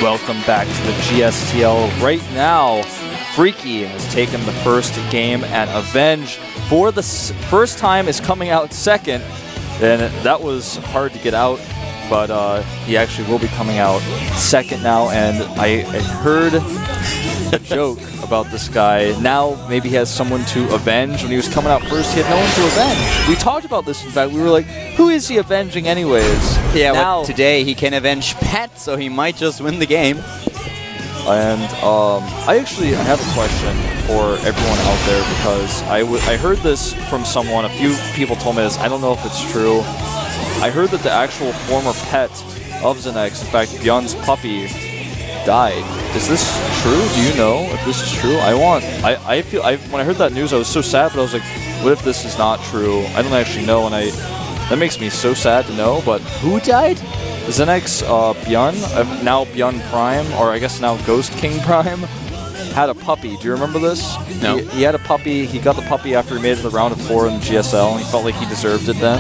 Welcome back to the GSTL. Right now, Freaky has taken the first game, and Avenge, for the first time, is coming out second. And that was hard to get out, but he actually will be coming out second now. And I heard a joke about this guy. Now maybe he has someone to avenge. When he was coming out first, he had no one to avenge. We talked about this, in fact. We were like, who is he avenging anyways? Yeah, now, well, today he can avenge Pat, so he might just win the game. And I have a question for everyone out there, because I heard this from someone. A few people told me this. I don't know if it's true. I heard that the actual former pet of ZeNEX, in fact, Bjorn's puppy, died. Is this true? Do you know if this is true? When I heard that news, I was so sad, but I was like, what if this is not true? I don't actually know, and that makes me so sad to know. But who died? ZeNEX, Bjorn, now Bjorn Prime, or I guess now Ghost King Prime, had a puppy. Do you remember this? No. He had a puppy. He got the puppy after he made it to the round of 4 in the GSL, and he felt like he deserved it then.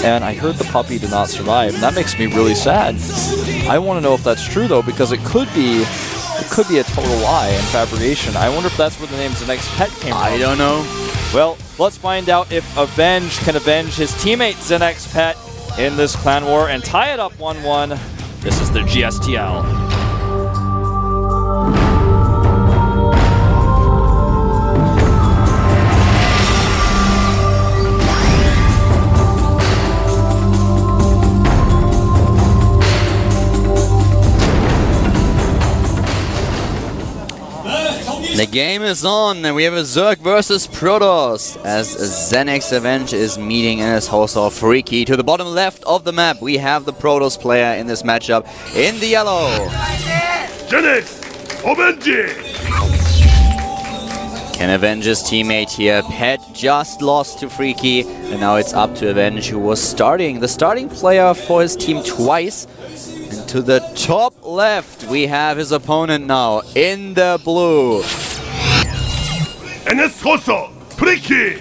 And I heard the puppy did not survive, and that makes me really sad. I want to know if that's true, though, because it could be a total lie and fabrication. I wonder if that's where the name ZeNEX Pet came from. I don't know. Well, let's find out if Avenge can avenge his teammate ZeNEX Pet in this clan war and tie it up 1-1. This is the GSTL. The game is on, and we have a Zerg versus Protoss as ZeNEX Avenge is meeting in his house of Freaky. To the bottom left of the map, we have the Protoss player in this matchup in the yellow. ZeNEX Avenge! Can avenge his teammate here. Pet just lost to Freaky, and now it's up to Avenge, who was the starting player for his team twice. And to the top left, we have his opponent now in the blue. Freaky!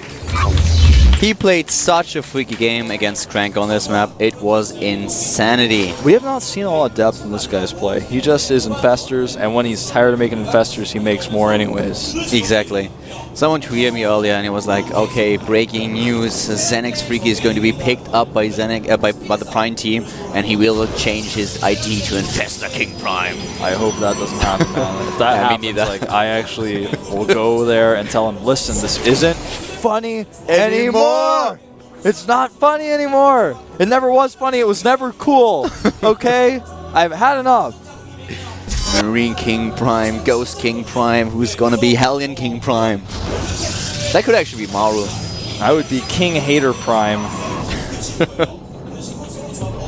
He played such a freaky game against Crank on this map. It was insanity. We have not seen a lot of depth in this guy's play. He just is infestors, and when he's tired of making infestors, he makes more anyways. Exactly. Someone tweeted me earlier, and it was like, okay, breaking news, ZeNEX Freaky is going to be picked up by ZeNEX, by the Prime team, and he will change his ID to Infestor King Prime. I hope that doesn't happen, man. If that happens, like, I actually will go there and tell him, listen, this isn't funny anymore. It's not funny anymore. It never was funny. It was never cool. Okay? I've had enough. Marine King Prime, Ghost King Prime, who's gonna be Hellion King Prime? That could actually be Maru. I would be King Hater Prime.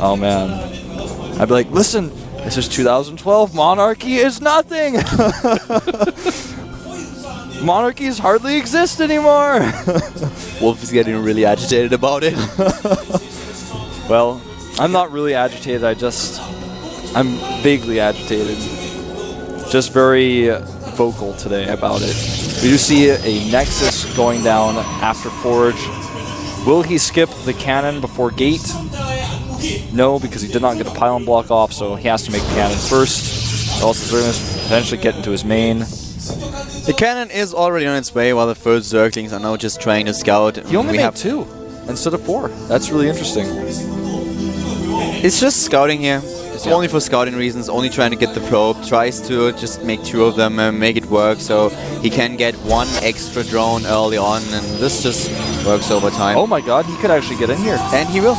Oh man. I'd be like, listen, this is 2012. Monarchy is nothing. Monarchies hardly exist anymore. Wolf is getting really agitated about it. Well, I'm not really agitated. I'm vaguely agitated. Just very vocal today about it. We do see a Nexus going down after Forge. Will he skip the cannon before gate? No, because he did not get a pylon block off, so he has to make the cannon first. Also, going to eventually get into his main. The cannon is already on its way, while the first Zerglings are now just trying to scout. He only made 2 instead of 4. That's really interesting. It's just scouting here. It's only for scouting reasons, only trying to get the probe. Tries to just make 2 of them and make it work, so he can get 1 extra drone early on, and this just works over time. Oh my god, he could actually get in here. And he will.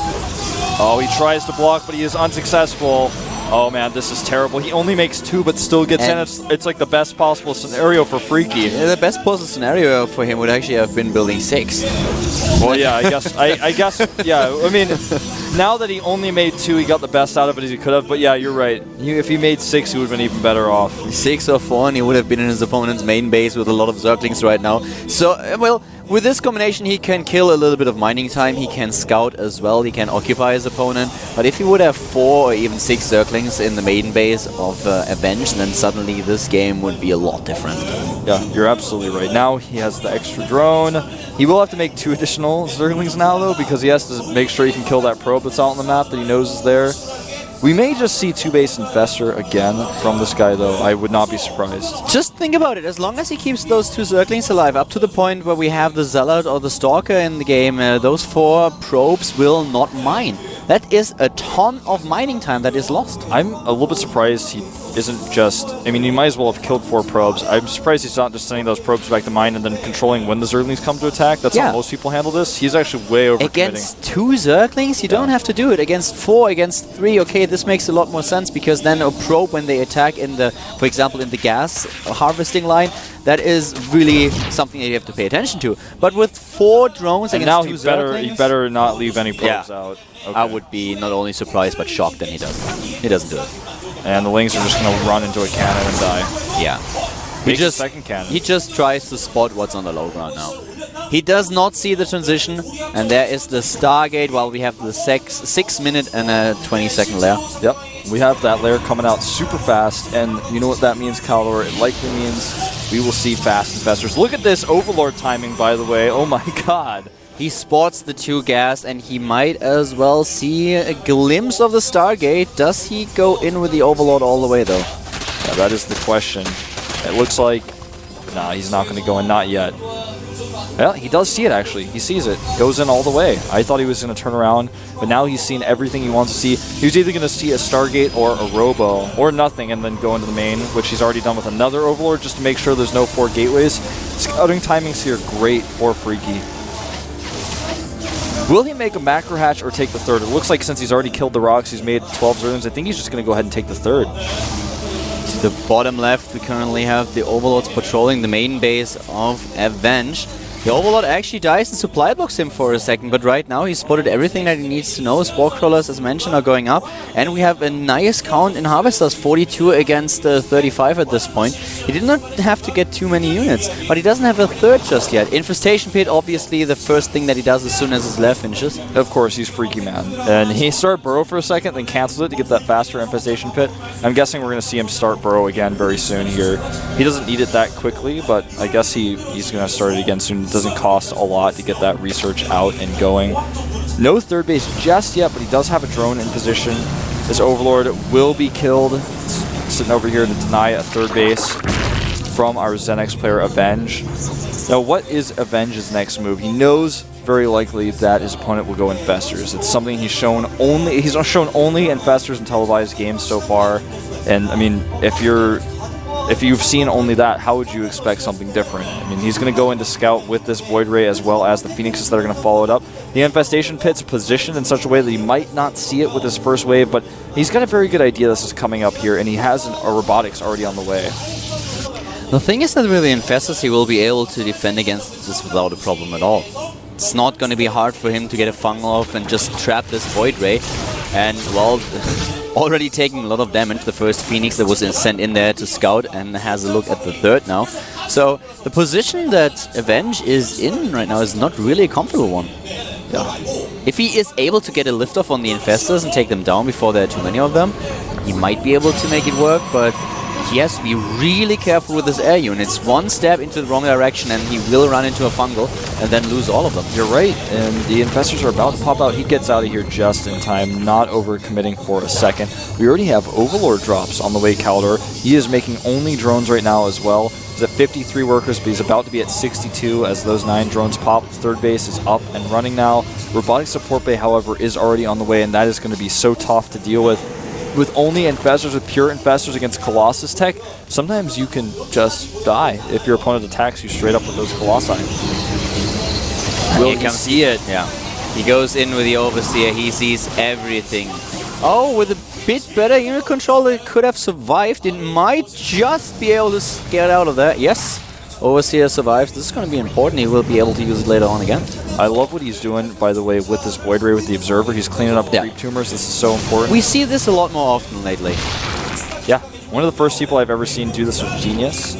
Oh, he tries to block, but he is unsuccessful. Oh man, this is terrible. He only makes 2, but still gets in. It's like the best possible scenario for Freaky. Yeah, the best possible scenario for him would actually have been building 6. Well, yeah, I guess, yeah. I mean, now that he only made 2, he got the best out of it as he could have. But yeah, you're right. If he made 6, he would have been even better off. 6 or 4, and he would have been in his opponent's main base with a lot of Zerglings right now. So, well, with this combination, he can kill a little bit of mining time. He can scout as well. He can occupy his opponent. But if he would have 4 or even 6 Zerglings in the main base of Avenge, then suddenly this game would be a lot different. Yeah, you're absolutely right. Now he has the extra drone. He will have to make 2 additional Zerglings now, though, because he has to make sure he can kill that probe that's out on the map that he knows is there. We may just see 2-base Infestor again from this guy, though. I would not be surprised. Just think about it. As long as he keeps those 2 Zerglings alive, up to the point where we have the Zealot or the Stalker in the game, those 4 probes will not mine. That is a ton of mining time that is lost. I'm a little bit surprised he isn't just... I mean, he might as well have killed 4 probes. I'm surprised he's not just sending those probes back to mine and then controlling when the Zerglings come to attack. That's how most people handle this. He's actually way over Against 2 Zerglings, you don't have to do it. Against 4, against 3, okay, this makes a lot more sense, because then a probe, when they attack in the, for example, in the gas harvesting line, that is really something that you have to pay attention to. But with 4 drones and against now 2 Zerglings... he better not leave any probes out. Okay. I would be not only surprised, but shocked that he doesn't. He doesn't do it. And the Lings are just going to run into a cannon and die. Yeah. Second cannon. He just tries to spot what's on the low ground now. He does not see the transition, and there is the Stargate while we have the 6 minute and a 20-second layer. Yep. We have that layer coming out super fast, and you know what that means, Caldor? It likely means we will see fast Infestors. Look at this Overlord timing, by the way. Oh my god. He spots the 2 gas, and he might as well see a glimpse of the Stargate. Does he go in with the Overlord all the way, though? Yeah, that is the question. It looks like... Nah, he's not going to go in. Not yet. Well, he does see it, actually. He sees it. Goes in all the way. I thought he was going to turn around, but now he's seen everything he wants to see. He was either going to see a Stargate or a Robo, or nothing, and then go into the main, which he's already done with another Overlord, just to make sure there's no 4 gateways. Scouting timings here, great for Freaky. Will he make a macro hatch or take the 3rd? It looks like since he's already killed the rocks, he's made 12 Zerglings, I think he's just going to go ahead and take the 3rd. To the bottom left, we currently have the Overlords patrolling the main base of Avenge. The Overlord actually dies and supply blocks him for a second, but right now he's spotted everything that he needs to know. Spore Crawlers, as mentioned, are going up, and we have a nice count in Harvesters, 42 against 35 at this point. He did not have to get too many units, but he doesn't have a 3rd just yet. Infestation Pit, obviously the first thing that he does as soon as his lair finishes. Of course, he's Freaky, man. And he started Burrow for a second, then canceled it to get that faster Infestation Pit. I'm guessing we're going to see him start Burrow again very soon here. He doesn't need it that quickly, but I guess he's going to start it again soon. It doesn't cost a lot to get that research out and going. No 3rd base just yet, but he does have a drone in position. This Overlord will be killed. Sitting over here to deny a 3rd base from our ZeNEX player, Avenge. Now, what is Avenge's next move? He knows very likely that his opponent will go Infestors. It's something he's shown only Infestors in televised games so far. And I mean, if you've seen only that, how would you expect something different? I mean, he's going to go into Scout with this Void Ray as well as the Phoenixes that are going to follow it up. The Infestation Pit's positioned in such a way that he might not see it with his first wave, but he's got a very good idea this is coming up here, and he has a Robotics already on the way. The thing is that with the Infestors, he will be able to defend against this without a problem at all. It's not going to be hard for him to get a fungal off and just trap this Void Ray. And, well, already taking a lot of damage. The first Phoenix that was sent in there to scout and has a look at the 3rd now. So the position that Avenge is in right now is not really a comfortable one. Yeah. If he is able to get a liftoff on the Infestors and take them down before there are too many of them, he might be able to make it work, but he has to be really careful with his air units. One step into the wrong direction and he will run into a fungal and then lose all of them. You're right, and the Infestors are about to pop out. He gets out of here just in time, not overcommitting for a second. We already have Overlord drops on the way, Caldor. He is making only drones right now as well. He's at 53 workers, but he's about to be at 62 as those 9 drones pop. 3rd base is up and running now. Robotic Support Bay, however, is already on the way, and that is going to be so tough to deal with. With only Infestors, with pure Infestors against Colossus tech, sometimes you can just die if your opponent attacks you straight up with those Colossi. Will he see it? Yeah. He goes in with the Overseer, he sees everything. Oh, with a bit better unit control, it could have survived. It might just be able to get out of there. Yes, Overseer survives. This is going to be important. He will be able to use it later on again. I love what he's doing, by the way, with this Void Ray with the Observer. He's cleaning up creep tumors. This is so important. We see this a lot more often lately. Yeah. One of the first people I've ever seen do this with Genius.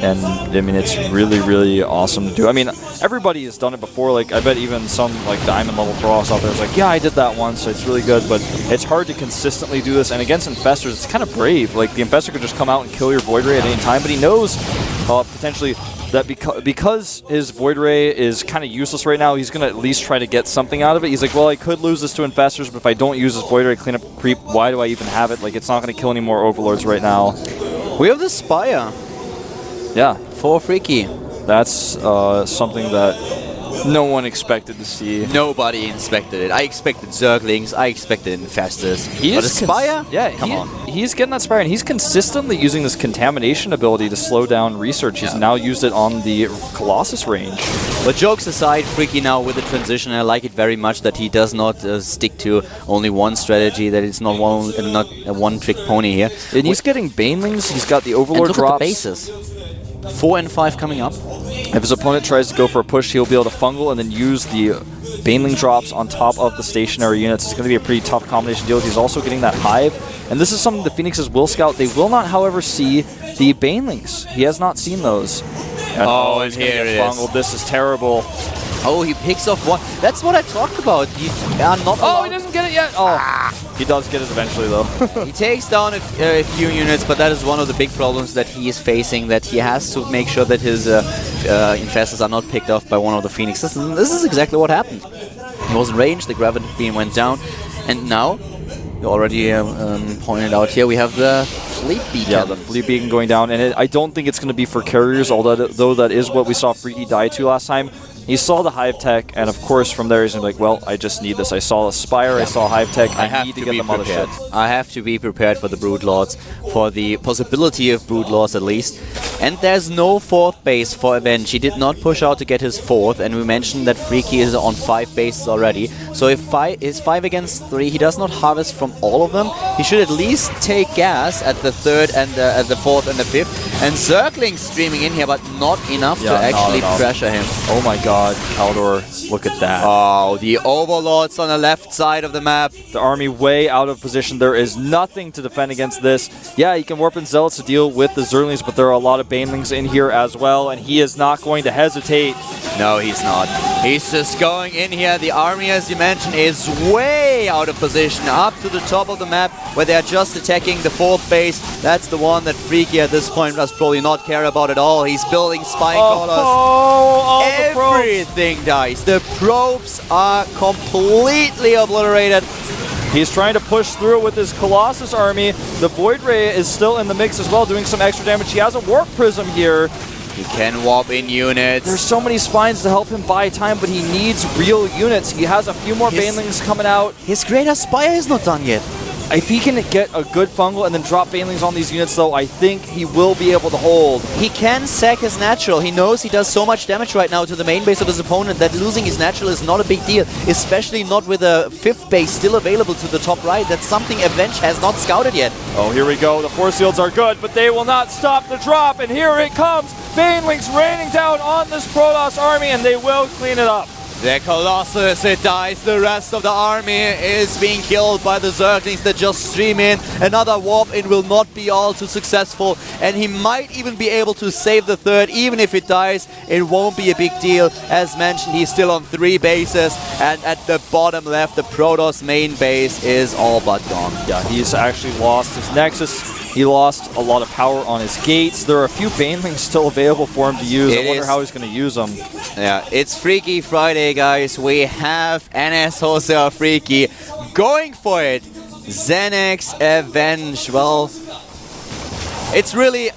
And, I mean, it's really, really awesome to do. I mean, everybody has done it before. Like, I bet even some, like, diamond level Protoss out there is like, yeah, I did that once, so it's really good. But it's hard to consistently do this. And against Infestors, it's kind of brave. Like, the Infestor could just come out and kill your Void Ray at any time, but he knows potentially that because his Void Ray is kind of useless right now, he's going to at least try to get something out of it. He's like, well, I could lose this to Infestors, but if I don't use this Void Ray clean up creep, why do I even have it? Like, it's not going to kill any more Overlords right now. We have the Spire. Yeah. For Freaky. That's something that no one expected to see. Nobody expected it. I expected Zerglings. I expected Infestors. But a Spire? Yeah, come on. He's getting that Spire, and he's consistently using this contamination ability to slow down research. He's now used it on the Colossus range. But jokes aside, Freaky now with the transition, I like it very much that he does not stick to only one strategy, that it's not a one-trick pony here. And he's getting Banelings, he's got the Overlord and look drops. At the bases. 4 and 5 coming up. If his opponent tries to go for a push, he'll be able to fungal and then use the Baneling drops on top of the stationary units. It's going to be a pretty tough combination deal. He's also getting that Hive. And this is something the Phoenixes will scout. They will not, however, see the Banelings. He has not seen those. And and here it is. This is terrible. Oh, he picks off one. That's what I talked about. You are not allowed. Oh, he doesn't get it yet. Oh, he does get it eventually, though. He takes down a few units, but that is one of the big problems that he is facing, that he has to make sure that his Infestors are not picked off by one of the Phoenixes. This is exactly what happened. He was in range, the Gravity Beam went down, and now, you already pointed out here, we have the Fleet Beacon. Yeah, the Fleet Beacon going down, and I don't think it's going to be for carriers, although that is what we saw Freaky die to last time. He saw the Hive Tech, and of course from there he's going to be like, well, I just need this. I saw a Spire, I saw Hive Tech, I need to get the Mothership. I have to be prepared for the Brood Lords, for the possibility of Brood Lords at least. And there's no 4th base for Avenge. He did not push out to get his 4th, and we mentioned that Freaky is on 5 bases already. So if is 5 against 3, he does not harvest from all of them. He should at least take gas at the 3rd and at the 4th and the 5th. And Zergling streaming in here, but not enough to actually pressure him. Oh my god, Kaldor, look at that. Oh, the Overlords on the left side of the map. The army way out of position. There is nothing to defend against this. Yeah, you can warp in Zealots to deal with the Zerglings, but there are a lot of Banelings in here as well, and he is not going to hesitate. No, he's not. He's just going in here. The army, as you mentioned, is way out of position, up to the top of the map, where they're just attacking the 4th base. That's the one that Freaky at this point does probably not care about at all. He's building spine collars. Everything dies. The probes are completely obliterated. He's trying to push through with his Colossus army. The Void Ray is still in the mix as well, doing some extra damage. He has a Warp Prism here. He can warp in units. There's so many spines to help him buy time, but he needs real units. He has a few more Banelings coming out. His Greater Spire is not done yet. If he can get a good fungal and then drop Banelings on these units, though, I think he will be able to hold. He can sack his natural. He knows he does so much damage right now to the main base of his opponent that losing his natural is not a big deal, especially not with a 5th base still available to the top right. That's something Avenge has not scouted yet. Oh, here we go. The Force Fields are good, but they will not stop the drop, and here it comes. Banelings raining down on this Protoss army, and they will clean it up. The Colossus, it dies. The rest of the army is being killed by the Zerglings that just stream in. Another warp in will not be all too successful, and he might even be able to save the 3rd. Even if it dies, it won't be a big deal. As mentioned, he's still on 3 bases, and at the bottom left, the Protoss main base is all but gone. Yeah, he's actually lost his Nexus. He lost a lot of power on his gates. There are a few Banelings still available for him to use. I wonder how he's going to use them. Yeah, it's Freaky Friday, guys. We have NS Wholesale Freaky going for it. ZeNEX Avenge. Well, it's really...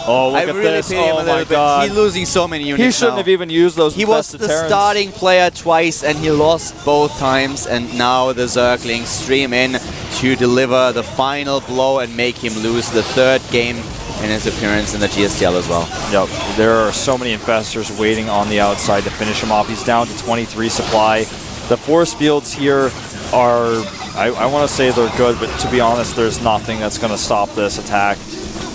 Oh, look at this. Oh my god. He's losing so many units. He shouldn't have even used those. He was the starting player twice and he lost both times, and now the Zerglings stream in to deliver the final blow and make him lose the 3rd game in his appearance in the GSTL as well. Yep, there are so many Infestors waiting on the outside to finish him off. He's down to 23 supply. The force fields here are, I want to say they're good, but to be honest, there's nothing that's going to stop this attack.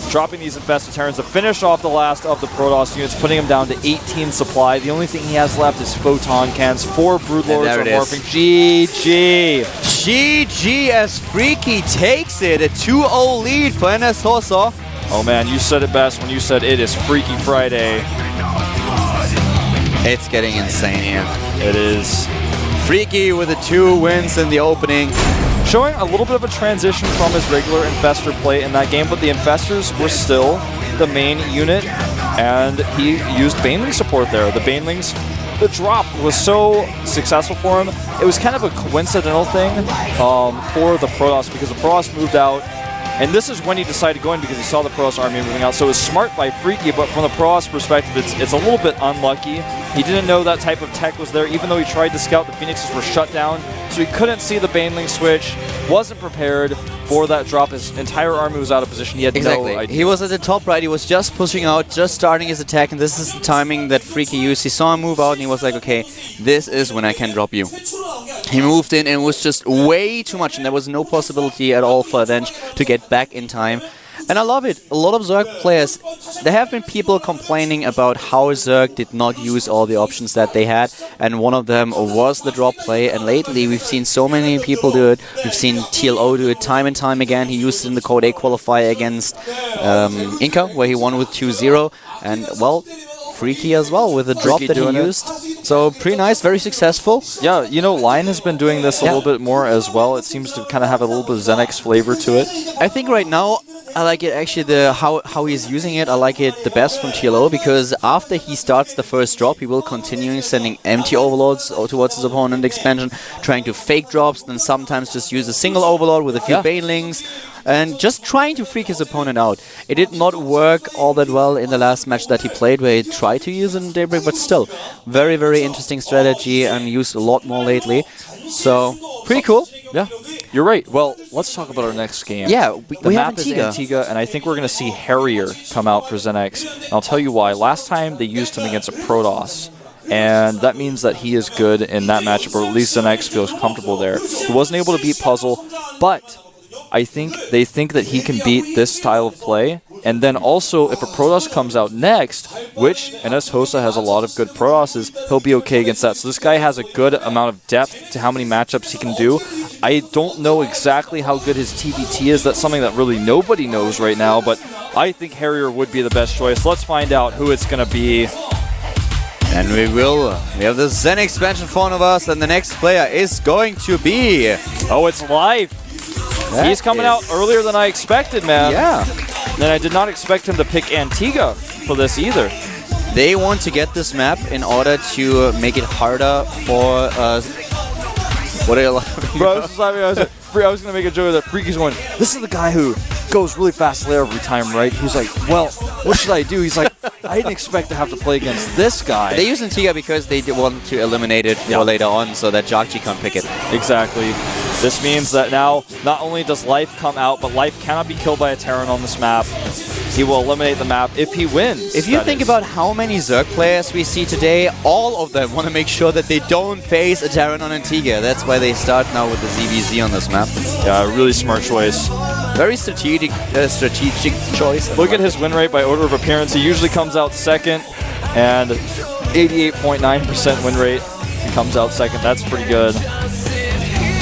Dropping these Infested Terrans to finish off the last of the Protoss units, putting him down to 18 supply. The only thing he has left is Photon Cans. 4 Broodlords are morphing. GG! GG as Freaky takes it. A 2-0 lead for NS Hossa. Oh man, you said it best when you said it is Freaky Friday. It's getting insane here. It is. Freaky with the 2 wins in the opening. Showing a little bit of a transition from his regular Infestor play in that game, but the Infestors were still the main unit, and he used Baneling support there. The Banelings, the drop was so successful for him. It was kind of a coincidental thing for the Protoss, because the Protoss moved out, and this is when he decided to go in because he saw the Protoss army moving out. So it was smart by Freaky, but from the Protoss perspective, it's a little bit unlucky. He didn't know that type of tech was there, even though he tried to scout. The Phoenixes were shut down, so he couldn't see the Baneling switch, wasn't prepared for that drop. His entire army was out of position. He had no idea. He was at the top right, he was just pushing out, just starting his attack, and this is the timing that Freaky used. He saw him move out, and he was like, okay, this is when I can drop you. He moved in, and it was just way too much, and there was no possibility at all for Avenge to get back in time. And I love it. A lot of Zerg players, there have been people complaining about how Zerg did not use all the options that they had, and one of them was the drop play, and lately we've seen so many people do it. We've seen TLO do it time and time again. He used it in the Code A qualifier against Inca, where he won with 2-0, and well, Freaky as well with the drop that he used. So pretty nice, very successful. Yeah, you know, Lion has been doing this a little bit more as well. It seems to kind of have a little bit of ZeNEX flavor to it. I think right now, I like it actually, how he's using it, I like it the best from TLO, because after he starts the first drop, he will continue sending empty overloads towards his opponent expansion, trying to fake drops, then sometimes just use a single overload with a few banelings, and just trying to freak his opponent out. It did not work all that well in the last match that he played, where he tried to use it in Daybreak, but still, very, very interesting strategy, and used a lot more lately. So, pretty cool. Yeah, you're right. Well, let's talk about our next game. Yeah, we have map is Antigua, and I think we're going to see Harrier come out for ZeNEX. And I'll tell you why. Last time they used him against a Protoss, and that means that he is good in that matchup, or at least ZeNEX feels comfortable there. He wasn't able to beat Puzzle, but I think they think that he can beat this style of play. And then also, if a Protoss comes out next, which NS Hosa has a lot of good Protosses, he'll be okay against that. So this guy has a good amount of depth to how many matchups he can do. I don't know exactly how good his TBT is. That's something that really nobody knows right now, but I think Harrier would be the best choice. Let's find out who it's going to be. And we will. We have the ZeNEX expansion in front of us, and the next player is going to be... Oh, it's live. He's coming out earlier than I expected, man. Yeah. And I did not expect him to pick Antigua for this either. They want to get this map in order to make it harder for... what are you laughing about? I was going to make a joke that Freaky's going, this is the guy who goes really fast layer every time, right? He's like, well, what should I do? He's like, I didn't expect to have to play against this guy. They use Antigua because they want to eliminate it for later on so that Jagji can't pick it. Exactly. This means that now, not only does Life come out, but Life cannot be killed by a Terran on this map. He will eliminate the map if he wins. If you think about how many Zerg players we see today, all of them want to make sure that they don't face a Terran on Antigua. That's why they start now with the ZVZ on this map. Yeah, really smart choice. Very strategic choice. Look at his win rate by order of appearance. He usually comes out second, and 88.9% win rate. He comes out second. That's pretty good.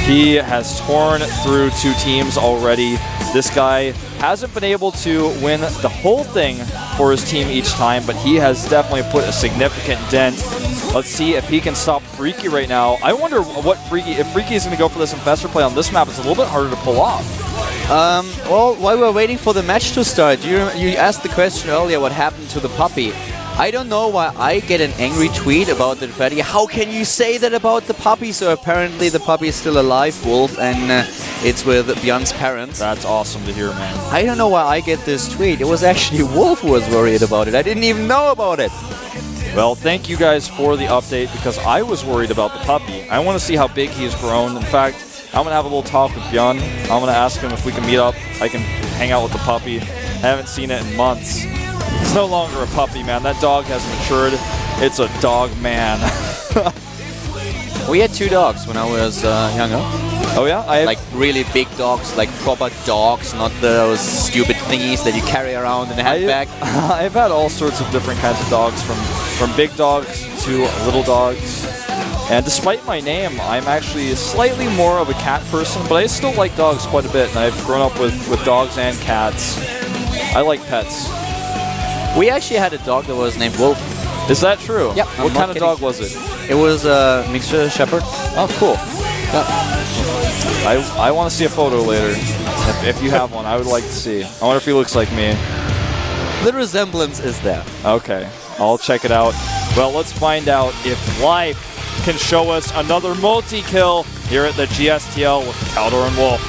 He has torn through 2 teams already. This guy hasn't been able to win the whole thing for his team each time, but he has definitely put a significant dent. Let's see if he can stop Freaky right now. I wonder what if Freaky is going to go for this Infestor play on this map. It's a little bit harder to pull off. Well, while we're waiting for the match to start, you asked the question earlier what happened to the puppy. I don't know why I get an angry tweet about the patty. How can you say that about the puppy? So apparently the puppy is still alive, Wolf, and it's with Björn's parents. That's awesome to hear, man. I don't know why I get this tweet. It was actually Wolf who was worried about it. I didn't even know about it. Well, thank you guys for the update, because I was worried about the puppy. I want to see how big he's grown. In fact, I'm going to have a little talk with Björn. I'm going to ask him if we can meet up. I can hang out with the puppy. I haven't seen it in months. It's no longer a puppy, man. That dog has matured. It's a dog man. We had 2 dogs when I was younger. Oh yeah? Like really big dogs, like proper dogs, not those stupid thingies that you carry around in a handbag. I've had all sorts of different kinds of dogs, from big dogs to little dogs. And despite my name, I'm actually slightly more of a cat person, but I still like dogs quite a bit, and I've grown up with dogs and cats. I like pets. We actually had a dog that was named Wolf. Is that true? Yeah. What kind of dog was it? It was a mixture shepherd. Oh, cool. Yeah. I want to see a photo later. If you have one, I would like to see. I wonder if he looks like me. The resemblance is there. Okay, I'll check it out. Well, let's find out if Life can show us another multi-kill here at the GSTL with Caldor and Wolf.